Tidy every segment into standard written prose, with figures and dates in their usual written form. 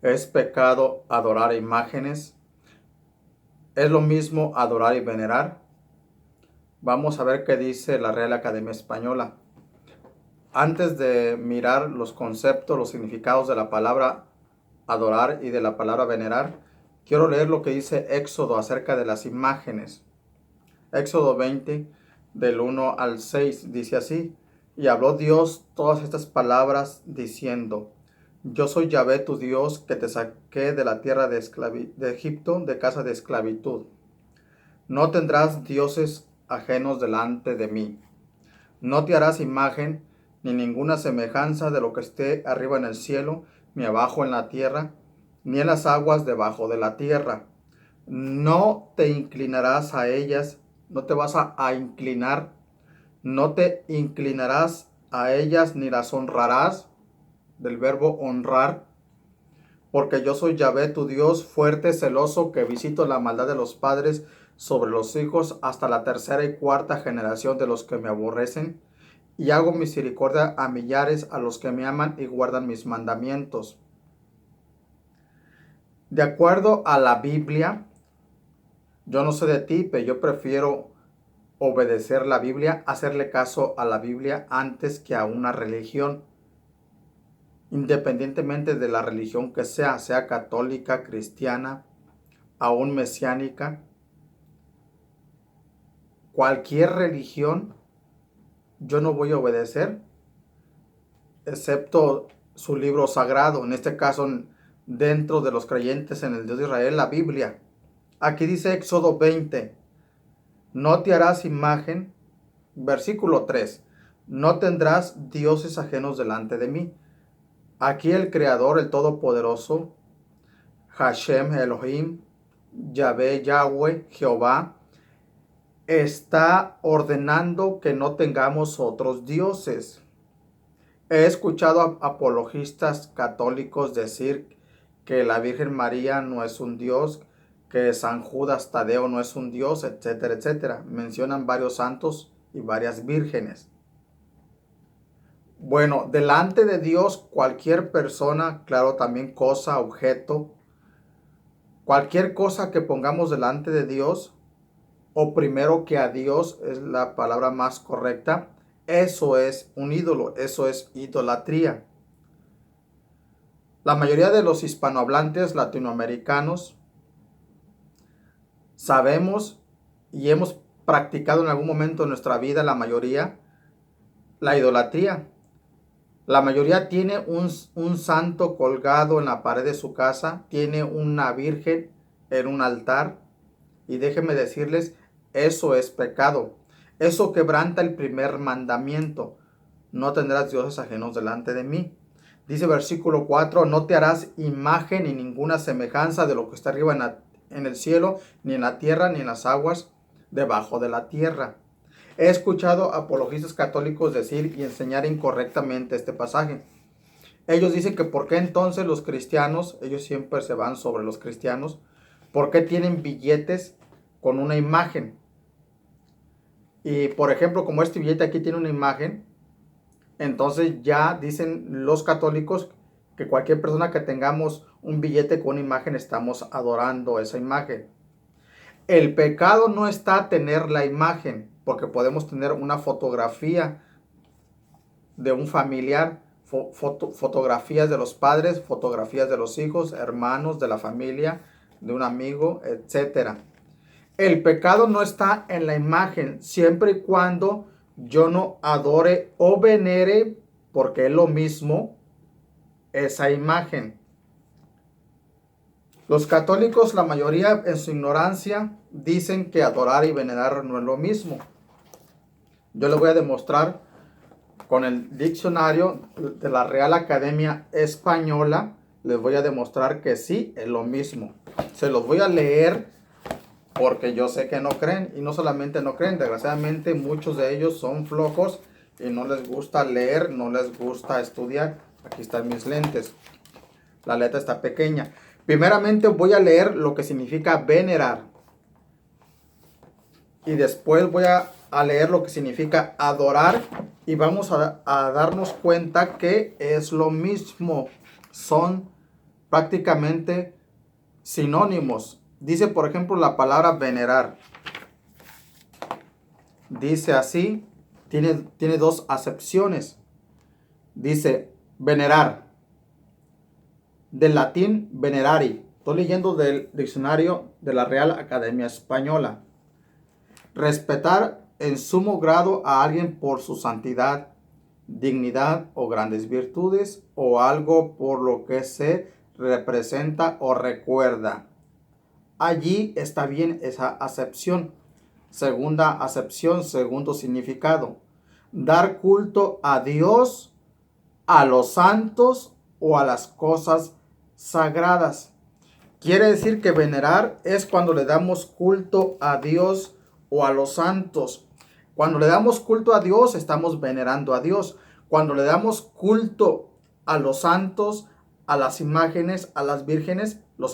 ¿Es pecado adorar imágenes? ¿Es lo mismo adorar y venerar? Vamos a ver qué dice la Real Academia Española. Antes de mirar los conceptos, los significados de la palabra adorar y de la palabra venerar, quiero leer lo que dice Éxodo acerca de las imágenes. Éxodo 20, del 1 al 6, dice así: Y habló Dios todas estas palabras diciendo: Yo soy Yahvé tu Dios, que te saqué de la tierra de Egipto, de casa de esclavitud. No tendrás dioses ajenos delante de mí. No te harás imagen ni ninguna semejanza de lo que esté arriba en el cielo, ni abajo en la tierra, ni en las aguas debajo de la tierra. No te inclinarás a ellas, no te vas a inclinar, no te inclinarás a ellas ni las honrarás, del verbo honrar, porque yo soy Yahvé tu Dios, fuerte, celoso, que visito la maldad de los padres sobre los hijos hasta la tercera y cuarta generación de los que me aborrecen, y hago misericordia a millares a los que me aman y guardan mis mandamientos. De acuerdo a la Biblia, yo no sé de ti, pero yo prefiero obedecer la Biblia, hacerle caso a la Biblia antes que a una religión, independientemente de la religión que sea católica, cristiana, aún mesiánica. Cualquier religión yo no voy a obedecer, excepto su libro sagrado, en este caso dentro de los creyentes en el Dios de Israel, la Biblia. Aquí dice Éxodo 20, no te harás imagen, versículo 3, no tendrás dioses ajenos delante de mí. Aquí el Creador, el Todopoderoso, Hashem, Elohim, Yahvé, Yahweh, Jehová, está ordenando que no tengamos otros dioses. He escuchado a apologistas católicos decir que la Virgen María no es un dios, que San Judas Tadeo no es un dios, etcétera, etcétera. Mencionan varios santos y varias vírgenes. Bueno, delante de Dios, cualquier persona, claro, también cosa, objeto, cualquier cosa que pongamos delante de Dios, o primero que a Dios, es la palabra más correcta, eso es un ídolo, eso es idolatría. La mayoría de los hispanohablantes latinoamericanos sabemos y hemos practicado en algún momento de nuestra vida, la mayoría, la idolatría. La mayoría tiene un santo colgado en la pared de su casa, tiene una virgen en un altar, y déjenme decirles, eso es pecado. Eso quebranta el primer mandamiento: no tendrás dioses ajenos delante de mí. Dice versículo 4, no te harás imagen ni ninguna semejanza de lo que está arriba en el cielo, ni en la tierra, ni en las aguas debajo de la tierra. He escuchado apologistas católicos decir y enseñar incorrectamente este pasaje. Ellos dicen que por qué entonces los cristianos, ellos siempre se van sobre los cristianos, por qué tienen billetes con una imagen. Y por ejemplo, como este billete aquí tiene una imagen, entonces ya dicen los católicos que cualquier persona que tengamos un billete con una imagen estamos adorando esa imagen. El pecado no está tener la imagen, porque podemos tener una fotografía de un familiar, fotografías de los padres, fotografías de los hijos, hermanos, de la familia, de un amigo, etc. El pecado no está en la imagen, siempre y cuando yo no adore o venere, porque es lo mismo, esa imagen. Los católicos, la mayoría en su ignorancia, dicen que adorar y venerar no es lo mismo. Yo les voy a demostrar con el diccionario de la Real Academia Española, les voy a demostrar que sí es lo mismo. Se los voy a leer porque yo sé que no creen, y no solamente no creen, desgraciadamente muchos de ellos son flojos y no les gusta leer, no les gusta estudiar. Aquí están mis lentes, la letra está pequeña. Primeramente voy a leer lo que significa venerar, y después voy a leer lo que significa adorar, y vamos a darnos cuenta que es lo mismo, son prácticamente sinónimos. Dice, por ejemplo, la palabra venerar. Dice así, tiene dos acepciones. Dice venerar, del latín venerari. Estoy leyendo del diccionario de la Real Academia Española. Respetar en sumo grado a alguien por su santidad, dignidad o grandes virtudes, o algo por lo que se representa o recuerda. Allí está bien esa acepción. Segunda acepción, segundo significado. Dar culto a Dios, a los santos o a las cosas sagradas. Quiere decir que venerar es cuando le damos culto a Dios o a los santos. Cuando le damos culto a Dios, estamos venerando a Dios. Cuando le damos culto a los santos, a las imágenes, a las vírgenes, le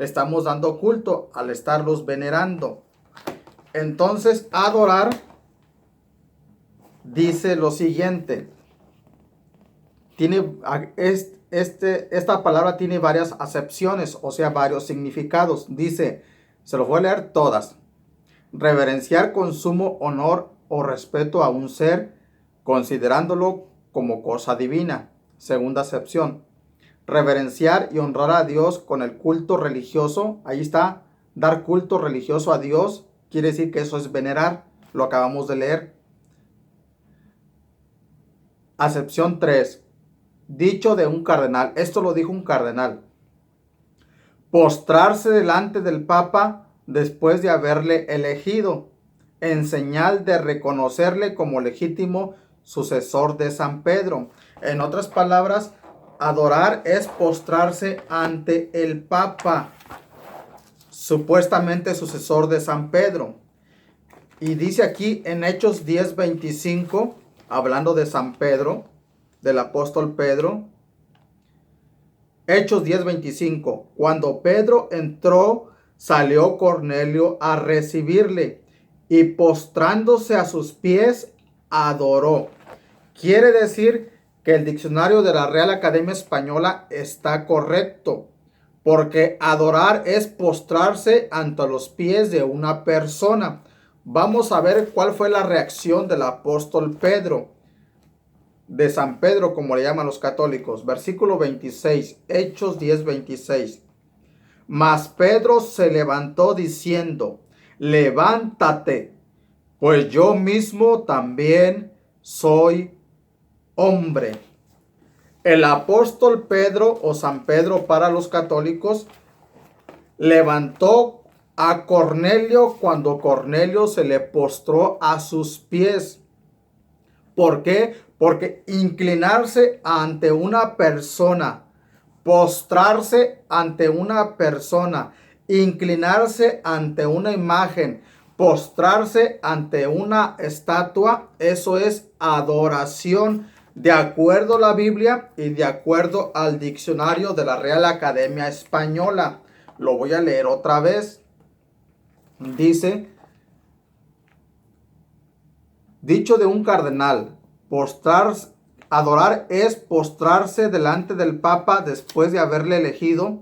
estamos dando culto al estarlos venerando. Entonces, adorar dice lo siguiente. Esta palabra tiene varias acepciones, o sea, varios significados. Dice, se los voy a leer todas. Reverenciar con sumo honor o respeto a un ser, considerándolo como cosa divina. Segunda acepción. Reverenciar y honrar a Dios con el culto religioso. Ahí está, dar culto religioso a Dios. Quiere decir que eso es venerar. Lo acabamos de leer. Acepción 3. Dicho de un cardenal. Esto lo dijo un cardenal. Postrarse delante del Papa después de haberle elegido, en señal de reconocerle como legítimo sucesor de San Pedro. En otras palabras, adorar es postrarse ante el Papa, supuestamente sucesor de San Pedro. Y dice aquí en Hechos 10:25, hablando de San Pedro, del apóstol Pedro. Hechos 10:25. Cuando Pedro entró, salió Cornelio a recibirle y postrándose a sus pies, adoró. Quiere decir que el diccionario de la Real Academia Española está correcto, porque adorar es postrarse ante los pies de una persona. Vamos a ver cuál fue la reacción del apóstol Pedro, de San Pedro, como le llaman los católicos. Versículo 26, Hechos 10:26. Mas Pedro se levantó diciendo, levántate, pues yo mismo también soy hombre. El apóstol Pedro, o San Pedro para los católicos, levantó a Cornelio cuando Cornelio se le postró a sus pies. ¿Por qué? Porque inclinarse ante una persona, postrarse ante una persona, inclinarse ante una imagen, postrarse ante una estatua, eso es adoración, de acuerdo a la Biblia y de acuerdo al diccionario de la Real Academia Española. Lo voy a leer otra vez. Dice, dicho de un cardenal, adorar es postrarse delante del Papa después de haberle elegido,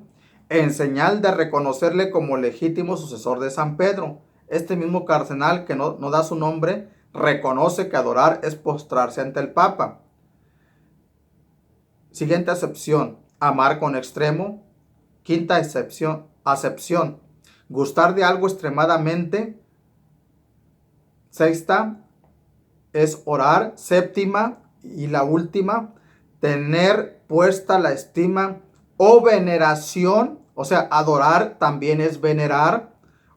en señal de reconocerle como legítimo sucesor de San Pedro. Este mismo cardenal, que no da su nombre, reconoce que adorar es postrarse ante el Papa. Siguiente acepción, amar con extremo. Quinta acepción, gustar de algo extremadamente. Sexta es orar. Séptima y la última, tener puesta la estima o veneración. O sea, adorar también es venerar,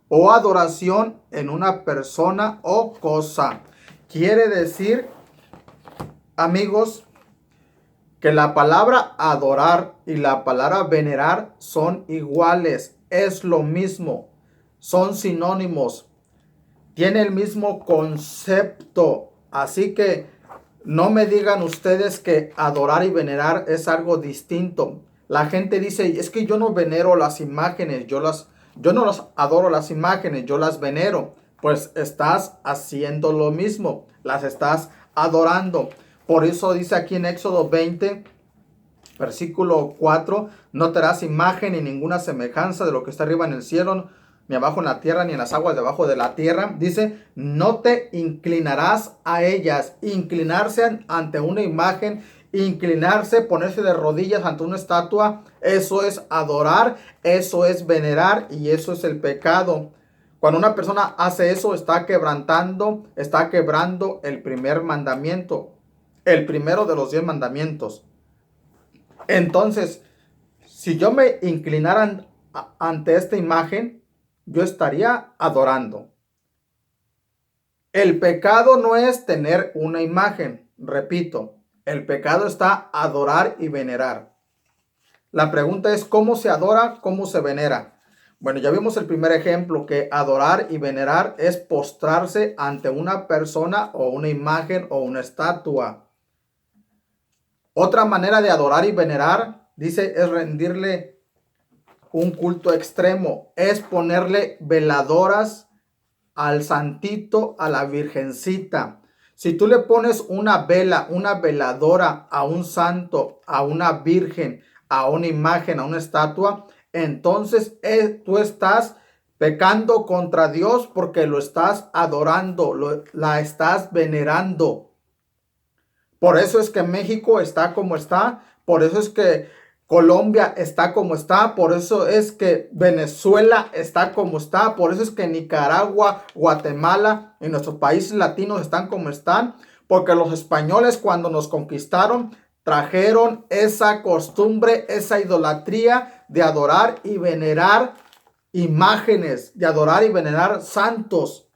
o adoración en una persona o cosa. Quiere decir, amigos, que la palabra adorar y la palabra venerar son iguales, es lo mismo, son sinónimos, tiene el mismo concepto. Así que no me digan ustedes que adorar y venerar es algo distinto. La gente dice, es que yo no venero las imágenes, yo no las adoro las imágenes, yo las venero. Pues estás haciendo lo mismo, las estás adorando. Por eso dice aquí en Éxodo 20, Versículo 4, no te harás imagen ni ninguna semejanza de lo que está arriba en el cielo, ni abajo en la tierra, ni en las aguas debajo de la tierra. Dice, no te inclinarás a ellas. Inclinarse ante una imagen, inclinarse, ponerse de rodillas ante una estatua, eso es adorar, eso es venerar y eso es el pecado. Cuando una persona hace eso, está quebrando el primer mandamiento, el primero de los 10 mandamientos. Entonces, si yo me inclinara ante esta imagen, yo estaría adorando. El pecado no es tener una imagen, repito, el pecado está adorar y venerar. La pregunta es, ¿cómo se adora? ¿Cómo se venera? Bueno, ya vimos el primer ejemplo, que adorar y venerar es postrarse ante una persona o una imagen o una estatua. Otra manera de adorar y venerar, dice, es rendirle un culto extremo, es ponerle veladoras al santito, a la virgencita. Si tú le pones una vela, una veladora a un santo, a una virgen, a una imagen, a una estatua, entonces tú estás pecando contra Dios porque lo estás adorando, la estás venerando. Por eso es que México está como está, por eso es que Colombia está como está, por eso es que Venezuela está como está, por eso es que Nicaragua, Guatemala y nuestros países latinos están como están, porque los españoles cuando nos conquistaron trajeron esa costumbre, esa idolatría de adorar y venerar imágenes, de adorar y venerar santos.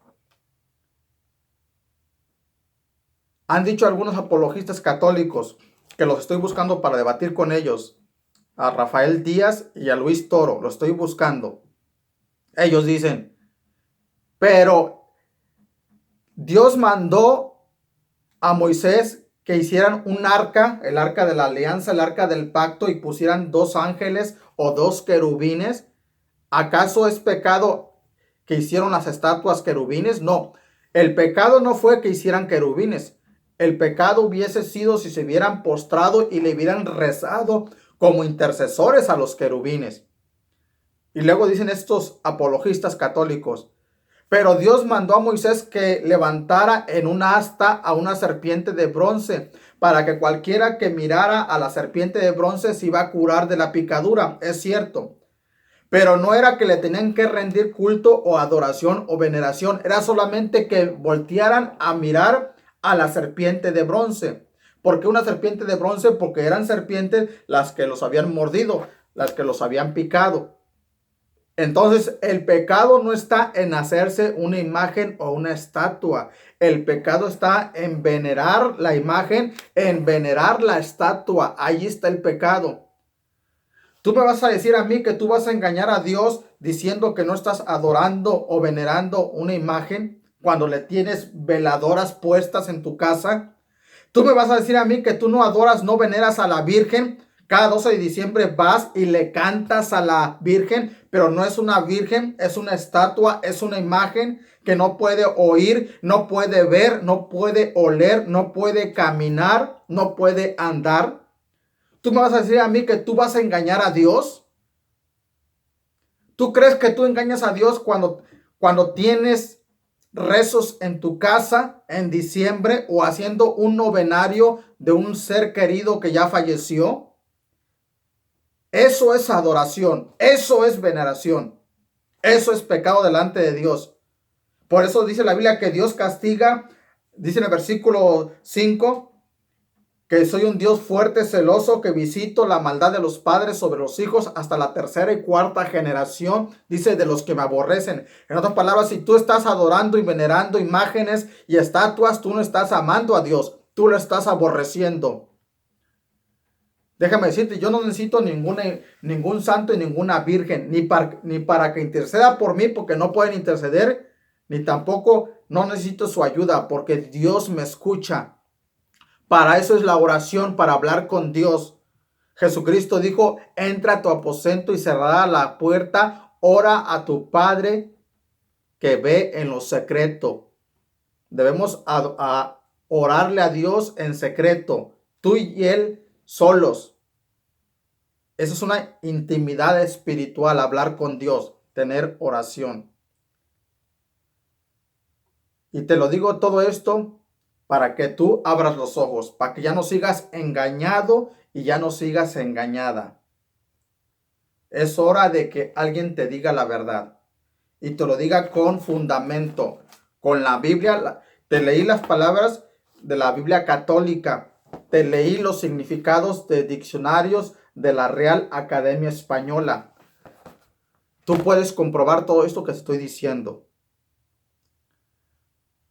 Han dicho algunos apologistas católicos, que los estoy buscando para debatir con ellos, a Rafael Díaz y a Luis Toro, lo estoy buscando. Ellos dicen, pero Dios mandó a Moisés que hicieran un arca, el arca de la alianza, el arca del pacto, y pusieran 2 ángeles o 2 querubines. ¿Acaso es pecado que hicieron las estatuas querubines? No, el pecado no fue que hicieran querubines. El pecado hubiese sido si se hubieran postrado y le hubieran rezado como intercesores a los querubines. Y luego dicen estos apologistas católicos, pero Dios mandó a Moisés que levantara en un asta a una serpiente de bronce, para que cualquiera que mirara a la serpiente de bronce se iba a curar de la picadura. Es cierto. Pero no era que le tenían que rendir culto o adoración o veneración. Era solamente que voltearan a mirar a la serpiente de bronce. ¿Por qué una serpiente de bronce? Porque eran serpientes las que los habían mordido, las que los habían picado. Entonces, el pecado no está en hacerse una imagen o una estatua. El pecado está en venerar la imagen, en venerar la estatua. Ahí está el pecado. Tú me vas a decir a mí que tú vas a engañar a Dios diciendo que no estás adorando o venerando una imagen cuando le tienes veladoras puestas en tu casa. Tú me vas a decir a mí que tú no adoras, no veneras a la Virgen. Cada 12 de diciembre vas y le cantas a la Virgen, pero no es una virgen, es una estatua, es una imagen que no puede oír, no puede ver, no puede oler, no puede caminar, no puede andar. ¿Tú me vas a decir a mí que tú vas a engañar a Dios? ¿Tú crees que tú engañas a Dios cuando tienes rezos en tu casa en diciembre o haciendo un novenario de un ser querido que ya falleció? Eso es adoración, eso es veneración, eso es pecado delante de Dios. Por eso dice la Biblia que Dios castiga, dice en el versículo 5, que soy un Dios fuerte, celoso, que visito la maldad de los padres sobre los hijos hasta la 3ª y 4ª generación, dice, de los que me aborrecen. En otras palabras, si tú estás adorando y venerando imágenes y estatuas, tú no estás amando a Dios, tú lo estás aborreciendo. Déjame decirte, yo no necesito ningún santo y ninguna virgen, ni para que interceda por mí, porque no pueden interceder, ni tampoco no necesito su ayuda, porque Dios me escucha. Para eso es la oración, para hablar con Dios. Jesucristo dijo, entra a tu aposento y cerrará la puerta, ora a tu Padre que ve en lo secreto. Debemos orarle a Dios en secreto, tú y Él solos. Esa es una intimidad espiritual, hablar con Dios, tener oración. Y te lo digo todo esto para que tú abras los ojos, para que ya no sigas engañado y ya no sigas engañada. Es hora de que alguien te diga la verdad y te lo diga con fundamento, con la Biblia. Te leí las palabras de la Biblia católica, te leí los significados de diccionarios de la Real Academia Española. Tú puedes comprobar todo esto que estoy diciendo.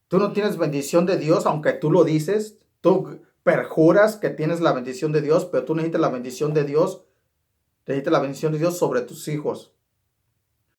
Tú no tienes bendición de Dios, aunque tú lo dices. Tú perjuras que tienes la bendición de Dios, pero tú necesitas la bendición de Dios. Necesitas la bendición de Dios sobre tus hijos.